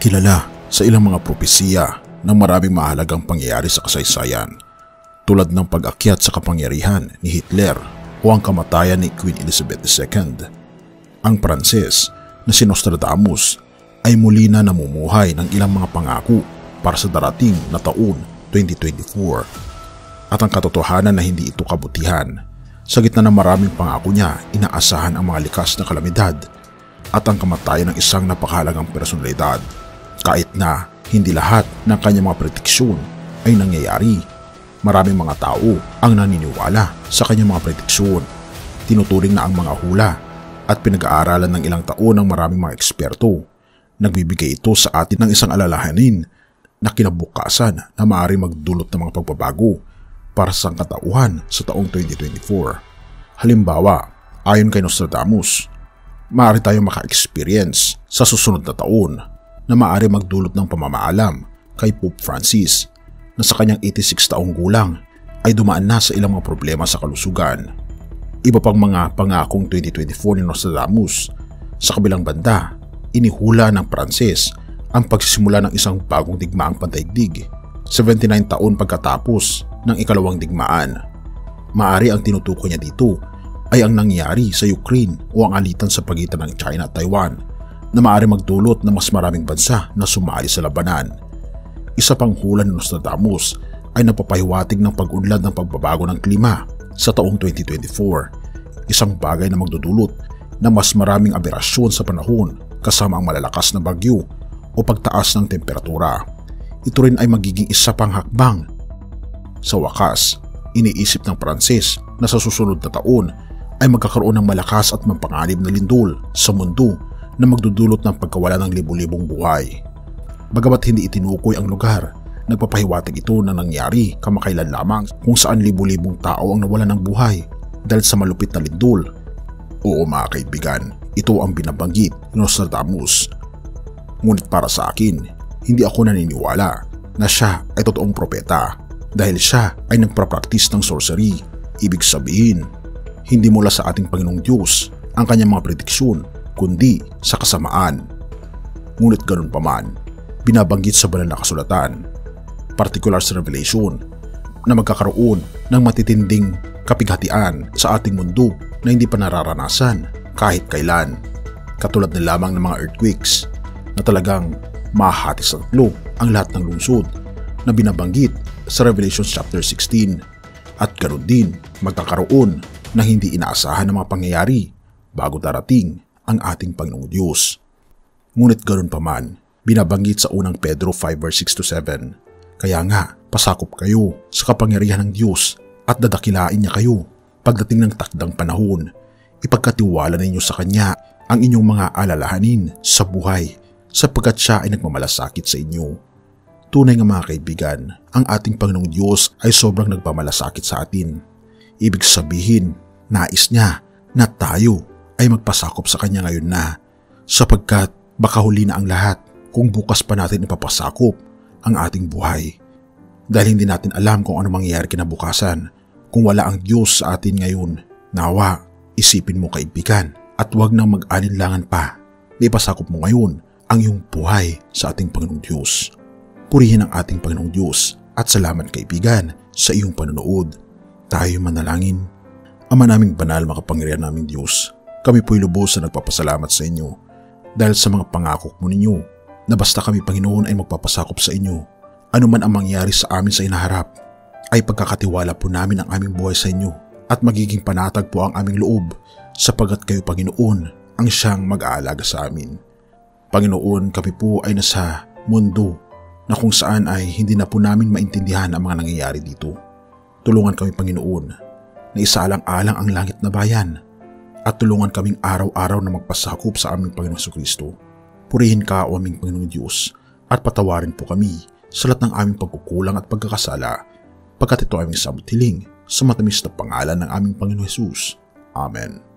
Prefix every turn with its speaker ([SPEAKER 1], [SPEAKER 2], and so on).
[SPEAKER 1] Kilala sa ilang mga propesiya ng maraming mahalagang pangyayari sa kasaysayan, tulad ng pag-akyat sa kapangyarihan ni Hitler o ang kamatayan ni Queen Elizabeth II. Ang Pranses na si Nostradamus ay muli na namumuhay ng ilang mga pangako para sa darating na taon 2024. At ang katotohanan na hindi ito kabutihan, sa gitna ng maraming pangako niya, inaasahan ang mga likas na kalamidad at ang kamatayan ng isang napakahalagang personalidad. Kahit na hindi lahat ng kanyang mga prediksyon ay nangyayari, maraming mga tao ang naniniwala sa kanyang mga prediksyon. Tinuturing na ang mga hula at pinag-aaralan ng ilang taon ng maraming mga eksperto. Nagbibigay ito sa atin ng isang alalahanin na kinabukasan na maaaring magdulot ng mga pagbabago para sa sangkatauhan sa taong 2024. Halimbawa, ayon kay Nostradamus, maaari tayong maka-experience sa susunod na taon na maaari magdulot ng pamamaalam kay Pope Francis na sa kanyang 86 taong gulang ay dumaan na sa ilang mga problema sa kalusugan. Iba pang mga pangakong 2024 ni Nostradamus. Sa kabilang banda, inihula ng Pranses ang pagsisimula ng isang bagong digmaang pandaigdig 79 taon pagkatapos ng ikalawang digmaan. Maaari ang tinutukoy niya dito ay ang nangyari sa Ukraine o ang alitan sa pagitan ng China at Taiwan na maaari magdulot ng mas maraming bansa na sumali sa labanan. Isa pang hula ni Nostradamus ay napapahiwatig ng pag-unlad ng pagbabago ng klima sa taong 2024, isang bagay na magdudulot ng mas maraming aberasyon sa panahon kasama ang malalakas na bagyo o pagtaas ng temperatura. Ito rin ay magiging isa pang hakbang. Sa wakas, iniisip ng Pranses na sa susunod na taon ay magkakaroon ng malakas at mapanganib na lindol sa mundo na magdudulot ng pagkawala ng libu-libong buhay. Bagamat hindi itinukoy ang lugar, nagpapahiwatig ito na nangyari kamakailan lamang kung saan libu-libong tao ang nawalan ng buhay dahil sa malupit na lindol. Oo mga kaibigan, ito ang binabanggit ni Nostradamus. Ngunit para sa akin, hindi ako naniniwala na siya ay totoong propeta dahil siya ay nagprapraktis ng sorcery. Ibig sabihin, hindi mula sa ating Panginoong Diyos ang kanyang mga prediksyon kundi sa kasamaan. Ngunit ganun pa man, binabanggit sa banal na kasulatan, partikular sa Revelation, na magkakaroon ng matitinding kapighatian sa ating mundo na hindi pa nararanasan kahit kailan. Katulad na lamang ng mga earthquakes na talagang mahati sa tatlo ang lahat ng lungsod na binabanggit sa Revelation chapter 16. At ganoon din magkakaroon ng hindi inaasahan na mga pangyayari bago darating ang ating Panginoong Diyos. Ngunit ganoon pa man, binabanggit sa unang Pedro 5 verse 6-7, kaya nga pasakop kayo sa kapangyarihan ng Diyos at dadakilain niya kayo pagdating ng takdang panahon. Ipagkatiwala ninyo sa Kanya ang inyong mga alalahanin sa buhay sapagkat siya ay nagmamalasakit sa inyo. Tunay nga mga kaibigan, ang ating Panginoong Diyos ay sobrang nagmamalasakit sa atin. Ibig sabihin, nais niya na tayo ay magpasakop sa Kanya ngayon na, sapagkat baka huli na ang lahat kung bukas pa natin ipapasakop ang ating buhay. Dahil hindi natin alam kung ano mangyayari kinabukasan kung wala ang Diyos sa atin ngayon. Nawa, isipin mo kaibigan at huwag nang mag-alinlangan pa na ipasakop mo ngayon ang iyong buhay sa ating Panginoong Diyos. Purihin ang ating Panginoong Diyos at salamat kaibigan sa iyong panonood. Tayo manalangin. Ama naming banal, makapangyarihan naming Diyos, kami po'y lubos na nagpapasalamat sa inyo dahil sa mga pangako mo ninyo na basta kami Panginoon ay magpapasakop sa inyo. Ano man ang mangyari sa amin sa inaharap, ay pagkakatiwala po namin ang aming buhay sa inyo at magiging panatag po ang aming loob sapagkat kayo Panginoon ang siyang mag-aalaga sa amin. Panginoon, kami po ay nasa mundo na kung saan ay hindi na po namin maintindihan ang mga nangyayari dito. Tulungan kami Panginoon na isaalang-alang ang langit na bayan at tulungan kaming araw-araw na magpasakop sa aming Panginoong Jesucristo. Purihin ka o aming Panginoong Diyos at patawarin po kami sa lahat ng aming pagkukulang at pagkakasala pagkat ito aming samutiling sa matamis na pangalan ng aming Panginoong Jesus. Amen.